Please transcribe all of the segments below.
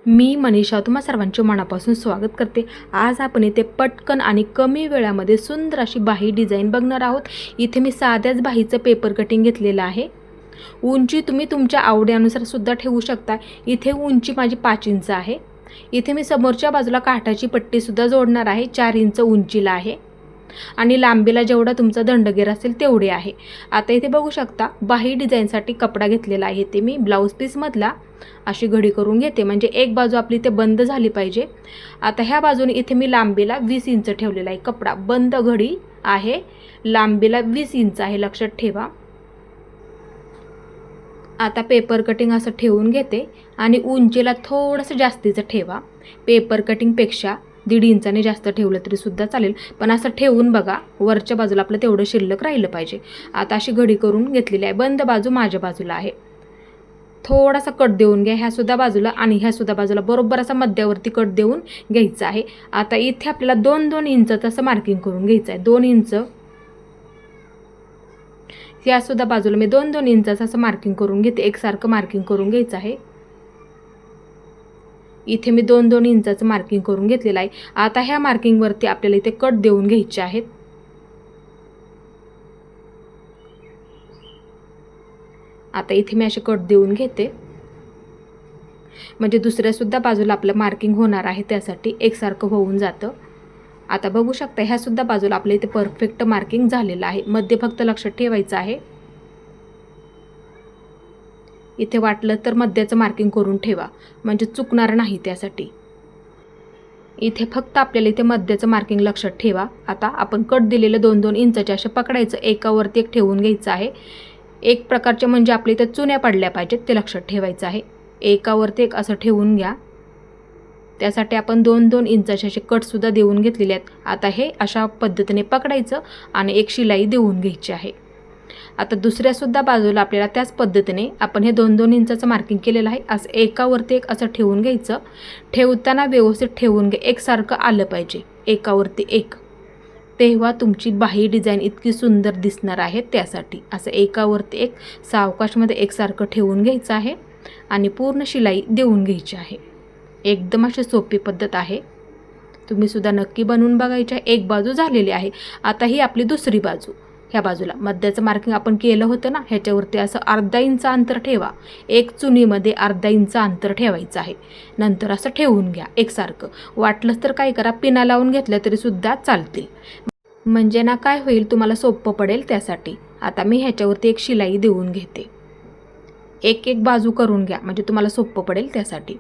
मी मनीषा तुम्हा सर्वांचे मनापासून स्वागत करते। आज आपण इथे पटकन आणि कमी वेळामध्ये सुंदर अशी बाही डिझाइन बघणार आहोत। इथे मी साध्याच बाहीचं पेपर कटिंग घेतलेलं आहे। उंची तुम्ही तुमच्या आवडीनुसार सुद्धा ठेवू शकता। इथे उंची माझी 5 इंच आहे। इथे मी समोरच्या बाजूला काठाची पट्टी सुद्धा जोडणार आहे, 4 इंच उंचीला आहे आणि लांबीला जेवढा तुमचा दंडगेर असेल तेवढे आहे। आता इथे बघू शकता बाही डिझाइनसाठी कपडा घेतलेला आहे। ते मी ब्लाउज पीस मधला अशी घडी करून घेते, म्हणजे एक बाजू आपली ते बंद झाली पाहिजे। आता ह्या बाजूने इथे मी लांबीला 20 इंच ठेवलेला आहे कपडा। बंद घडी आहे, लांबीला 20 इंच आहे, लक्षात ठेवा। आता पेपर कटिंग असं ठेवून घेते आणि उंचीला थोडंसं जास्तीचं ठेवा। पेपर कटिंग पेक्षा 1.5 इंचाने जास्त ठेवलं तरी सुद्धा चालेल, पण असं ठेवून बघा, वरच्या बाजूला आपलं तेवढं शिल्लक राहिलं पाहिजे। आता अशी घडी करून घेतलेली आहे। बंद बाजू माझ्या बाजूला आहे। थोडासा कट देऊन घ्या ह्या सुद्धा बाजूला आणि ह्या सुद्धा बाजूला, बरोबर असा मध्यावरती कट देऊन घ्यायचा आहे। आता इथे आपल्याला 2-2 इंच असं मार्किंग करून घ्यायचं आहे। 2 इंच या सुद्धा बाजूला मी 2-2 इंच असं मार्किंग करून घेते। एकसारखं मार्किंग करून घ्यायचं आहे। इथे मी 2-2 इंचाचं मार्किंग करून घेतलेलं आहे। आता ह्या मार्किंग वरती आपल्याला इथे कट देऊन घ्यायचे आहेत। आता इथे मी असे कट देऊन घेते, म्हणजे दुसऱ्या सुद्धा बाजूला आपलं मार्किंग होणार आहे, त्यासाठी एकसारखं होऊन जातं। आता बघू शकता ह्या सुद्धा बाजूला आपल्या इथे परफेक्ट मार्किंग झालेलं आहे। मध्ये फक्त लक्षात ठेवायचं आहे, इथे वाटलं तर मध्याचं मार्किंग करून ठेवा, म्हणजे चुकणार नाही त्यासाठी। इथे फक्त आपल्याला इथे मध्याचं मार्किंग लक्षात ठेवा। आता आपण कट दिलेलं 2-2 इंचाचे असे पकडायचं, एकावरती एक ठेवून घ्यायचं आहे। एक प्रकारचे म्हणजे आपल्या इथे चुन्या पडल्या पाहिजेत ते लक्षात ठेवायचं आहे। एकावरती एक असं ठेवून घ्या, त्यासाठी आपण 2-2 इंचाचे असे कट सुद्धा देऊन घेतलेले आहेत। आता हे अशा पद्धतीने पकडायचं आणि एक शिलाई देऊन घ्यायची आहे। आता दुसऱ्या सुद्धा बाजूला आपल्याला त्याच पद्धतीने आपण हे 2-2 इंचाचं मार्किंग केलेलं आहे, असं एकावरती एक असं ठेवून घ्यायचं। ठेवताना व्यवस्थित ठेवून घ्या, एकसारखं आलं पाहिजे एकावरती एक, तेव्हा तुमची बाही डिझाइन इतकी सुंदर दिसणार आहे। त्यासाठी असं एकावरती एक सावकाशमध्ये एकसारखं ठेवून घ्यायचं आहे आणि पूर्ण शिलाई देऊन घ्यायची आहे। एकदम अशी सोपी पद्धत आहे, तुम्ही सुद्धा नक्की बनवून बघायची। एक बाजू झालेली आहे। आता ही आपली दुसरी बाजू, ह्या बाजूला मध्याचं मार्किंग आपण केलं होतं ना, ह्याच्यावरती असं अर्धा इंच अंतर ठेवा। एक चुनीमध्ये अर्धा इंच अंतर ठेवायचं आहे। नंतर असं ठेवून घ्या एकसारखं। वाटलंच तर काय करा, पिना लावून घेतल्या तरी सुद्धा चालतील, म्हणजे ना काय होईल तुम्हाला सोपं पडेल त्यासाठी। आता मी ह्याच्यावरती एक शिलाई देऊन घेते, एक एक बाजू करून घ्या, म्हणजे तुम्हाला सोपं पडेल त्यासाठी।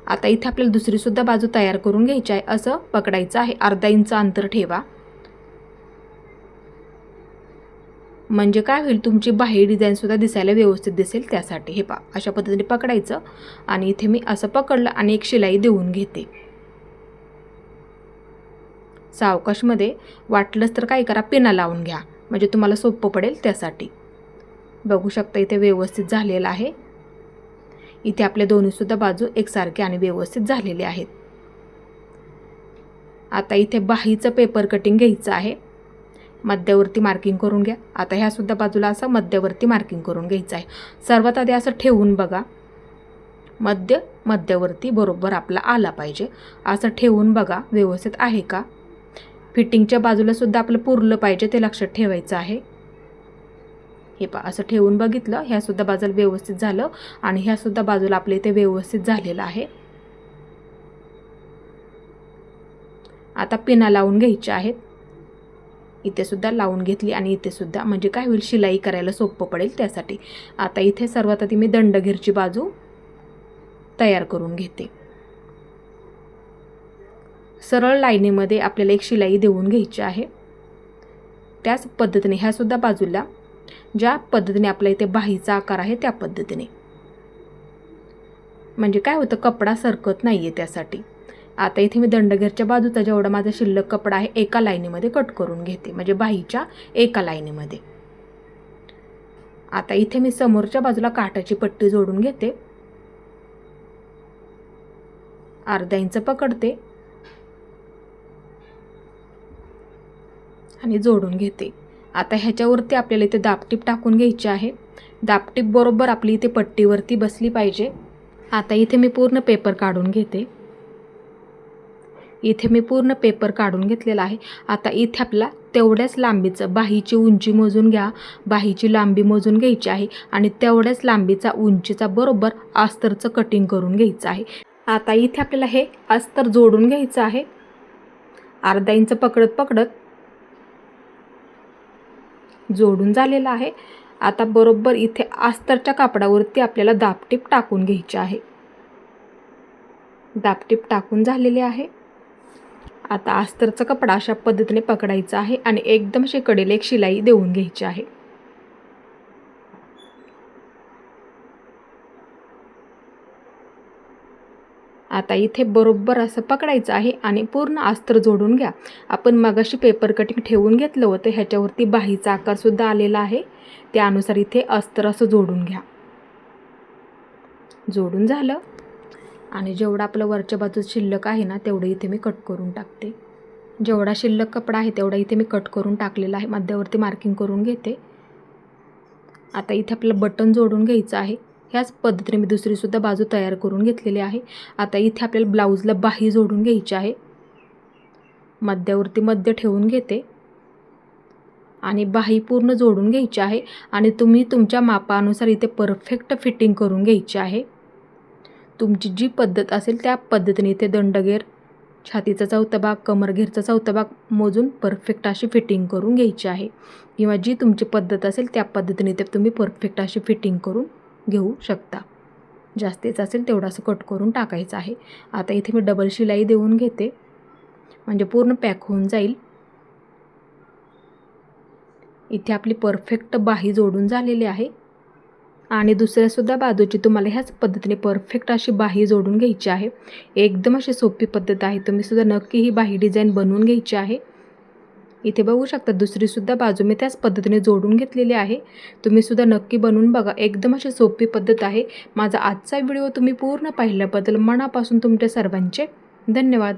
आता इथे आपल्याला दुसरी सुद्धा बाजू तयार करून घ्यायची आहे। असं पकडायचं आहे, अर्धा इंच अंतर ठेवा, म्हणजे काय होईल तुमची बाही डिझाइन सुद्धा दिसायला व्यवस्थित दिसेल त्यासाठी। हे पहा, अशा पद्धतीने पकडायचं आणि इथे मी असं पकडलं आणि एक शिलाई देऊन घेते सावकाशमध्ये। वाटलंच तर काय करा, पिना लावून घ्या, म्हणजे तुम्हाला सोपं पडेल त्यासाठी। बघू शकता इथे व्यवस्थित झालेलं आहे। इथे आपल्या दोन्ही सुद्धा बाजू एकसारखे आणि व्यवस्थित झालेले आहेत। आता इथे बाहीचं पेपर कटिंग घ्यायचं आहे, मध्यावरती मार्किंग करून घ्या। आता ह्या सुद्धा बाजूला असं मध्यावरती मार्किंग करून घ्यायचं आहे। सर्वात आधी असं ठेवून बघा, मध्यावरती बरोबर आपला आला पाहिजे। असं ठेवून बघा व्यवस्थित आहे का। फिटिंगच्या बाजूला सुद्धा आपलं पुरलं पाहिजे ते लक्षात ठेवायचं आहे। हे पहा, असं ठेवून बघितलं, ह्या सुद्धा बाजूला व्यवस्थित झालं आणि ह्या सुद्धा बाजूला आपल्या इथे व्यवस्थित झालेलं आहे। आता पिना लावून घ्यायच्या आहेत, इथे सुद्धा लावून घेतली आणि इथे सुद्धा, म्हणजे काय होईल शिलाई करायला सोपं पडेल त्यासाठी। आता इथे सर्वात आधी मी दंडगेरची बाजू तयार करून घेते। सरळ लाईनीमध्ये आपल्याला एक शिलाई देऊन घ्यायची आहे। त्याच पद्धतीने ह्या सुद्धा बाजूला ज्या पद्धतीने आपल्या इथे बाहीचा आकार आहे त्या पद्धतीने, म्हणजे काय होतं कपडा सरकत नाहीये त्यासाठी। आता इथे मी दंडगेरच्या बाजूचा जेवढा माझा शिल्लक कपडा आहे एका लाईनीमध्ये कट करून घेते, म्हणजे बाहीच्या एका लाईनीमध्ये। आता इथे मी समोरच्या बाजूला काठाची पट्टी जोडून घेते, अर्धा इंच पकडते आणि जोडून घेते। आता ह्याच्यावरती आपल्याला इथे दाबटीप टाकून घ्यायची आहे। दाबटीप बरोबर आपली इथे पट्टीवरती बसली पाहिजे, आता इथे मी पूर्ण पेपर काढून घेते. इथे मी पूर्ण पेपर काढून घेतलेला आहे. आता इथे आपला तेवढ्याच लांबीचं बाहीची उंची मोजून घ्या. बाहीची लांबी मोजून घ्यायची आहे आणि तेवढ्याच लांबीचा उंचीचा बरोबर अस्तरचं कटिंग करून घ्यायचं आहे. आता इथे आपल्याला हे अस्तर जोडून घ्यायचं आहे. अर्धा इंच पकडत पकडत जोडून झालेलं आहे. आता बरोबर इथे अस्तरच्या कापडावरती आपल्याला दाबटीप टाकून घ्यायची आहे. दाबटीप टाकून झालेले आहे. आता अस्तरचा कपडा अशा पद्धतीने पकडायचा आहे आणि एकदम अशी कडेला एक शिलाई देऊन घ्यायची आहे. आता इथे बरोबर असं पकडायचं आहे आणि पूर्ण अस्तर जोडून घ्या. आपण मगाशी पेपर कटिंग ठेवून घेतलं होतं, ह्याच्यावरती बाहीचा आकारसुद्धा आलेला आहे. त्यानुसार इथे अस्तर असं जोडून घ्या. जोडून झालं आणि जेवढा आपलं वरच्या बाजूत शिल्लक आहे ना तेवढं इथे मी कट करून टाकते. जेवढा शिल्लक कपडा आहे तेवढा इथे मी कट करून टाकलेला आहे. मध्यावरती मार्किंग करून घेते. आता इथे आपल्याला बटन जोडून घ्यायचं आहे. ह्याच पद्धतीने मी दुसरीसुद्धा बाजू तयार करून घेतलेली आहे. आता इथे आपल्याला ब्लाऊजला बाही जोडून घ्यायची आहे. मध्यावरती मध्य ठेवून घेते आणि बाही पूर्ण जोडून घ्यायची आहे आणि तुम्ही तुमच्या मापानुसार इथे परफेक्ट फिटिंग करून घ्यायची आहे. तुमची जी पद्धत असेल त्या पद्धतीने इथे दंडगेर, छातीचा चौथा भाग, कमरघेरचा चौथा भाग मोजून परफेक्ट अशी फिटिंग करून घ्यायची आहे. किंवा जी तुमची पद्धत असेल त्या पद्धतीने इथे तुम्ही परफेक्ट अशी फिटिंग करून घेऊ शकता. जास्तीचं असेल तेवढं असं कट करून टाकायचं आहे. आता इथे मी डबल शिलाई देऊन घेते म्हणजे पूर्ण पॅक होऊन जाईल. इथे आपली परफेक्ट बाही जोडून झालेली आहे आणि दुसऱ्यासुद्धा बाजूची तुम्हाला ह्याच पद्धतीने परफेक्ट अशी बाही जोडून घ्यायची आहे. एकदम अशी सोपी पद्धत आहे. तुम्हीसुद्धा नक्की ही बाही डिझाईन बनवून घ्यायची आहे. इथे बघू शकता दुसरीसुद्धा बाजू मी त्याच पद्धतीने जोडून घेतलेली आहे. तुम्हीसुद्धा नक्की बनवून बघा. एकदम अशी सोपी पद्धत आहे. माझा आजचा व्हिडिओ तुम्ही पूर्ण पाहिल्याबद्दल मनापासून तुमच्या सर्वांचे धन्यवाद.